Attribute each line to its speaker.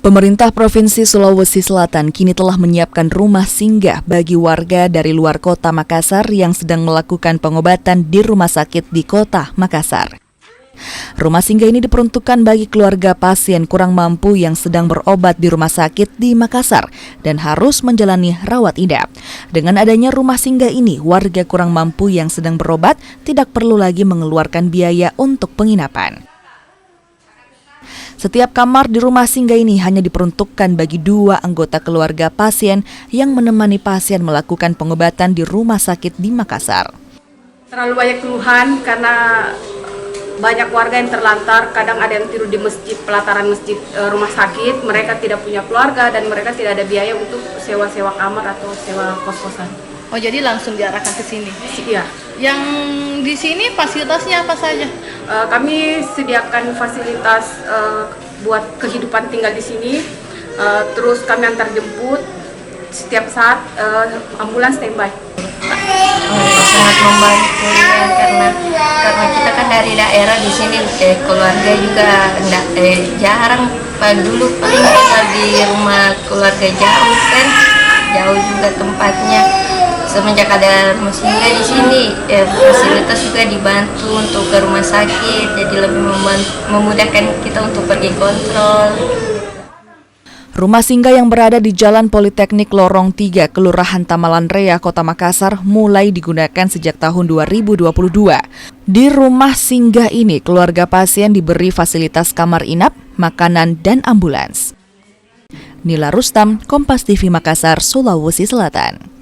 Speaker 1: Pemerintah Provinsi Sulawesi Selatan kini telah menyiapkan rumah singgah bagi warga dari luar kota Makassar yang sedang melakukan pengobatan di rumah sakit di kota Makassar. Rumah singgah ini diperuntukkan bagi keluarga pasien kurang mampu yang sedang berobat di rumah sakit di Makassar dan harus menjalani rawat inap. Dengan adanya rumah singgah ini, warga kurang mampu yang sedang berobat tidak perlu lagi mengeluarkan biaya untuk penginapan. Setiap kamar di rumah singgah ini hanya diperuntukkan bagi 2 anggota keluarga pasien yang menemani pasien melakukan pengobatan di rumah sakit di Makassar.
Speaker 2: Terlalu banyak keluhan karena banyak warga yang terlantar, kadang ada yang tidur di masjid, pelataran masjid rumah sakit, mereka tidak punya keluarga dan mereka tidak ada biaya untuk sewa-sewa kamar atau sewa kos-kosan.
Speaker 3: Oh, jadi langsung diarahkan ke sini?
Speaker 2: Iya.
Speaker 3: Yang di sini fasilitasnya apa saja?
Speaker 2: Kami sediakan fasilitas buat kehidupan tinggal di sini, terus kami antar jemput setiap saat, ambulans standby.
Speaker 4: Sangat membantu ya, karena kita kan dari daerah di sini, keluarga juga jarang. Dulu paling tinggal di rumah keluarga jauh kan, jauh juga tempatnya. Semenjak ada rumah singgah di sini, fasilitas juga dibantu untuk ke rumah sakit, jadi lebih memudahkan kita untuk pergi kontrol.
Speaker 1: Rumah singgah yang berada di Jalan Politeknik Lorong 3, Kelurahan Tamalan Rea, Kota Makassar, mulai digunakan sejak tahun 2022. Di rumah singgah ini, keluarga pasien diberi fasilitas kamar inap, makanan, dan ambulans. Nila Rustam, Kompas TV Makassar, Sulawesi Selatan.